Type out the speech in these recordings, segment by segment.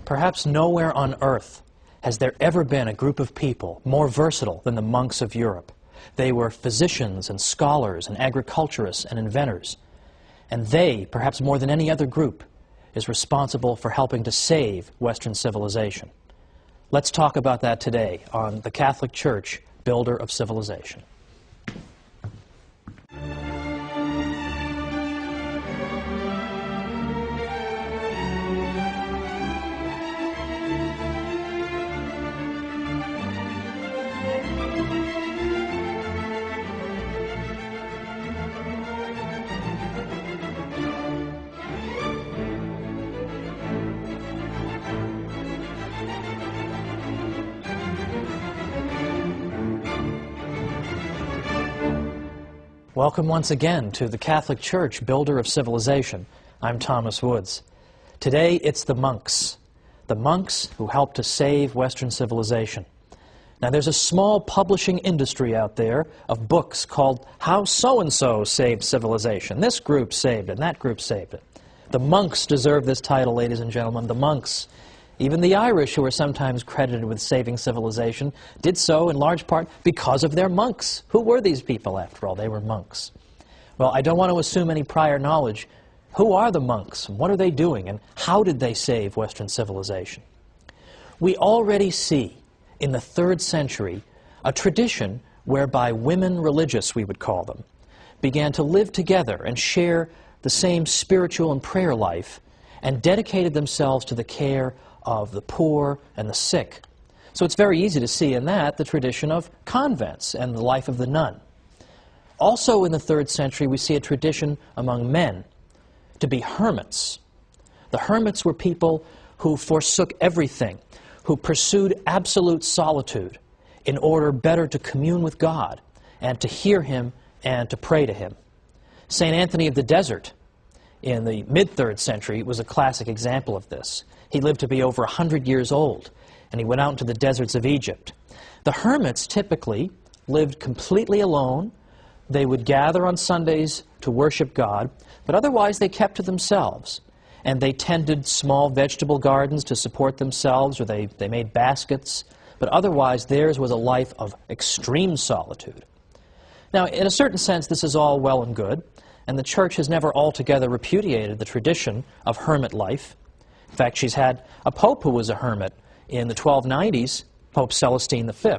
Perhaps nowhere on earth has there ever been a group of people more versatile than the monks of Europe. They were physicians and scholars and agriculturists and inventors. And they, perhaps more than any other group, is responsible for helping to save Western civilization. Let's talk about that today on the Catholic Church, Builder of Civilization. Welcome once again to the Catholic Church, Builder of Civilization. I'm Thomas Woods. Today it's the monks who helped to save Western civilization. Now there's a small publishing industry out there of books called How So-and-so Saved Civilization. This group saved it, and that group saved it. The monks deserve this title, ladies and gentlemen, the monks. Even the Irish, who are sometimes credited with saving civilization, did so in large part because of their monks. Who were these people, after all? They were monks. Well, I don't want to assume any prior knowledge. Who are the monks? What are they doing? And how did they save Western civilization? We already see in the 3rd century a tradition whereby women religious, we would call them, began to live together and share the same spiritual and prayer life and dedicated themselves to the care of the poor and the sick. So it's very easy to see in that the tradition of convents and the life of the nun. Also in the 3rd century we see a tradition among men to be hermits. The hermits were people who forsook everything, who pursued absolute solitude in order better to commune with God and to hear Him and to pray to Him. St. Anthony of the Desert in the mid-3rd century was a classic example of this. He lived to be over 100 years old, and he went out into the deserts of Egypt. The hermits typically lived completely alone. They would gather on Sundays to worship God, but otherwise they kept to themselves. And they tended small vegetable gardens to support themselves, or they made baskets, but otherwise theirs was a life of extreme solitude. Now, in a certain sense, this is all well and good, and the Church has never altogether repudiated the tradition of hermit life. In fact, she's had a pope who was a hermit in the 1290s, Pope Celestine V.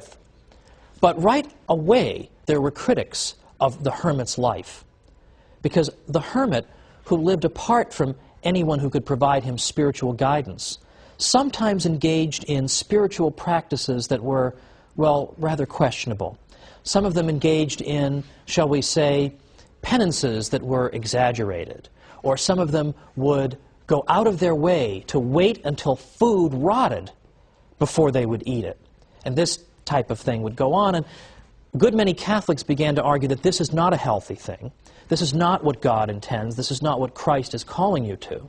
But right away, there were critics of the hermit's life, because the hermit, who lived apart from anyone who could provide him spiritual guidance, sometimes engaged in spiritual practices that were, well, rather questionable. Some of them engaged in, shall we say, penances that were exaggerated, or some of them would go out of their way to wait until food rotted before they would eat it. And this type of thing would go on, and a good many Catholics began to argue that this is not a healthy thing. This is not what God intends. This is not what Christ is calling you to.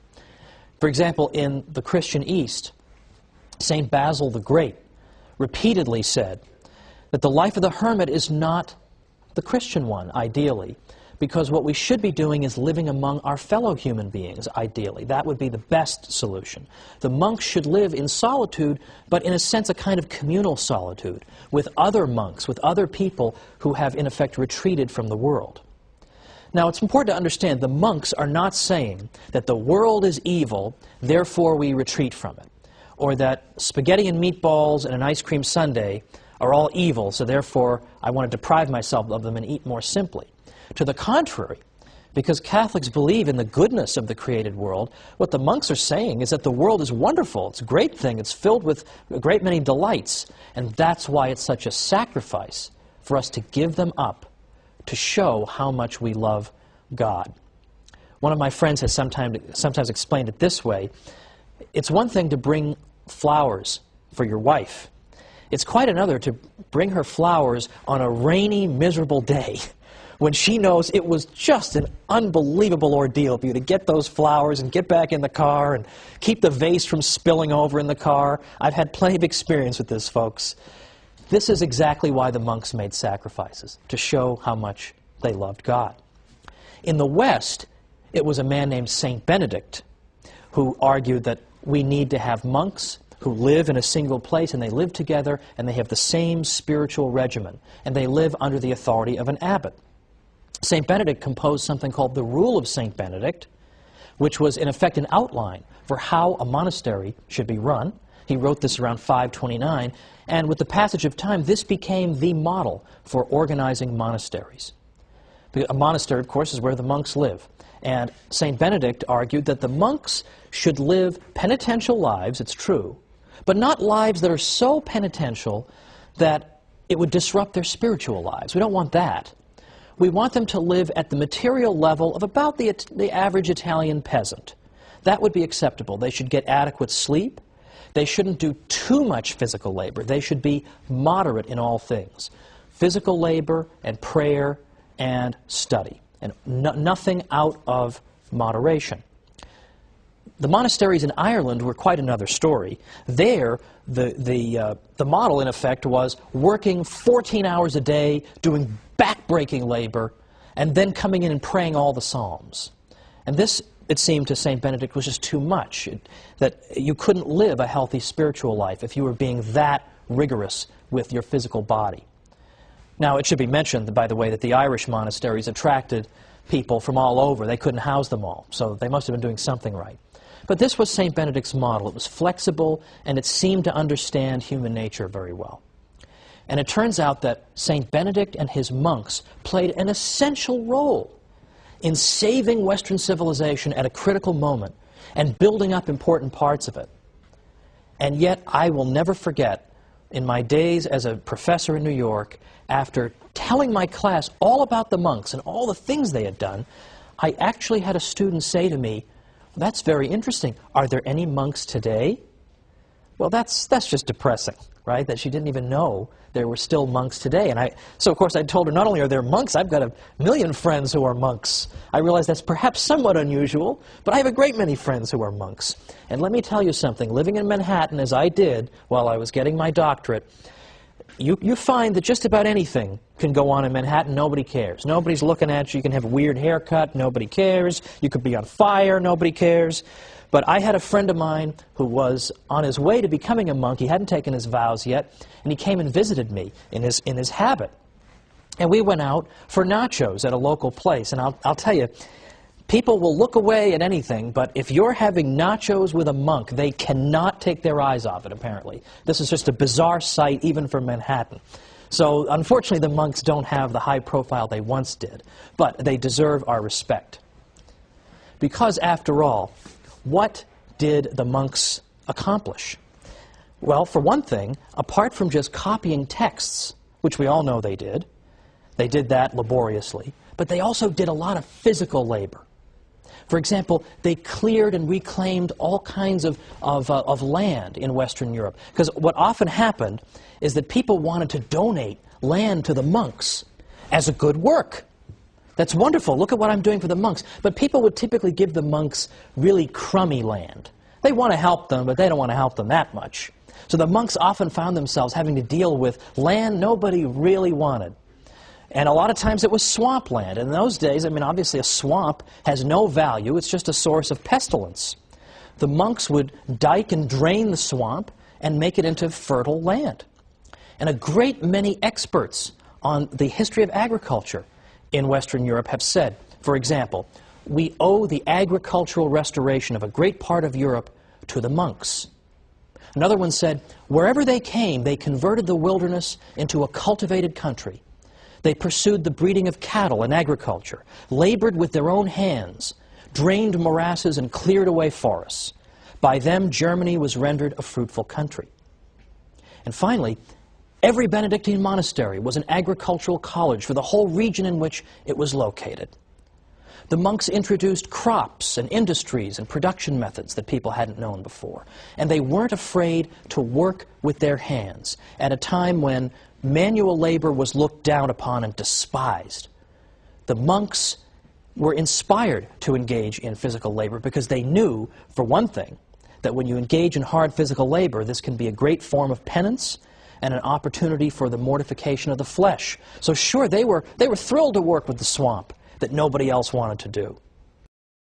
For example, in the Christian East, St. Basil the Great repeatedly said that the life of the hermit is not the Christian one, ideally, because what we should be doing is living among our fellow human beings, ideally. That would be the best solution. The monks should live in solitude, but in a sense a kind of communal solitude, with other monks, with other people who have in effect retreated from the world. Now it's important to understand the monks are not saying that the world is evil, therefore we retreat from it, or that spaghetti and meatballs and an ice cream sundae are all evil, so therefore I want to deprive myself of them and eat more simply. To the contrary, because Catholics believe in the goodness of the created world, what the monks are saying is that the world is wonderful, it's a great thing, it's filled with a great many delights, and that's why it's such a sacrifice for us to give them up to show how much we love God. One of my friends has sometimes explained it this way: it's one thing to bring flowers for your wife. It's quite another to bring her flowers on a rainy, miserable day when she knows it was just an unbelievable ordeal for you to get those flowers and get back in the car and keep the vase from spilling over in the car. I've had plenty of experience with this, folks. This is exactly why the monks made sacrifices, to show how much they loved God. In the West, it was a man named Saint Benedict who argued that we need to have monks who live in a single place, and they live together, and they have the same spiritual regimen, and they live under the authority of an abbot. St. Benedict composed something called the Rule of St. Benedict, which was in effect an outline for how a monastery should be run. He wrote this around 529, and with the passage of time, this became the model for organizing monasteries. A monastery, of course, is where the monks live. And St. Benedict argued that the monks should live penitential lives, it's true, but not lives that are so penitential that it would disrupt their spiritual lives. We don't want that. We want them to live at the material level of about the average Italian peasant. That would be acceptable. They should get adequate sleep. They shouldn't do too much physical labor. They should be moderate in all things. Physical labor and prayer and study, and nothing out of moderation. The monasteries in Ireland were quite another story. There, the model, in effect, was working 14 hours a day, doing back-breaking labor, and then coming in and praying all the psalms. And this, it seemed to St. Benedict, was just too much, that you couldn't live a healthy spiritual life if you were being that rigorous with your physical body. Now, it should be mentioned, by the way, that the Irish monasteries attracted people from all over. They couldn't house them all, so they must have been doing something right. But this was St. Benedict's model. It was flexible, and it seemed to understand human nature very well. And it turns out that St. Benedict and his monks played an essential role in saving Western civilization at a critical moment and building up important parts of it. And yet, I will never forget, in my days as a professor in New York, after telling my class all about the monks and all the things they had done, I actually had a student say to me, "That's very interesting. Are there any monks today?" Well, that's just depressing, right? That she didn't even know there were still monks today. And so of course I told her, not only are there monks, I've got 1,000,000 friends who are monks. I realize that's perhaps somewhat unusual, but I have a great many friends who are monks. And let me tell you something, living in Manhattan as I did while I was getting my doctorate, you find that just about anything can go on in Manhattan. Nobody cares. Nobody's looking at you. You can have a weird haircut. Nobody cares. You could be on fire. Nobody cares. But I had a friend of mine who was on his way to becoming a monk. He hadn't taken his vows yet, and he came and visited me in his habit. And we went out for nachos at a local place. And I'll tell you, people will look away at anything, but if you're having nachos with a monk, they cannot take their eyes off it, apparently. This is just a bizarre sight, even for Manhattan. So, unfortunately, the monks don't have the high profile they once did, but they deserve our respect. Because, after all, what did the monks accomplish? Well, for one thing, apart from just copying texts, which we all know they did that laboriously, but they also did a lot of physical labor. For example, they cleared and reclaimed all kinds of land in Western Europe. Because what often happened is that people wanted to donate land to the monks as a good work. That's wonderful. Look at what I'm doing for the monks. But people would typically give the monks really crummy land. They want to help them, but they don't want to help them that much. So the monks often found themselves having to deal with land nobody really wanted. And a lot of times it was swampland. In those days, I mean, obviously a swamp has no value. It's just a source of pestilence. The monks would dike and drain the swamp and make it into fertile land. And a great many experts on the history of agriculture in Western Europe have said, for example, we owe the agricultural restoration of a great part of Europe to the monks. Another one said, wherever they came, they converted the wilderness into a cultivated country. They pursued the breeding of cattle and agriculture, labored with their own hands, drained morasses and cleared away forests. By them, Germany was rendered a fruitful country. And finally, every Benedictine monastery was an agricultural college for the whole region in which it was located. The monks introduced crops and industries and production methods that people hadn't known before. And they weren't afraid to work with their hands at a time when manual labor was looked down upon and despised. The monks were inspired to engage in physical labor because they knew, for one thing, that when you engage in hard physical labor, this can be a great form of penance and an opportunity for the mortification of the flesh. So sure, they were thrilled to work with the swamp that nobody else wanted to do.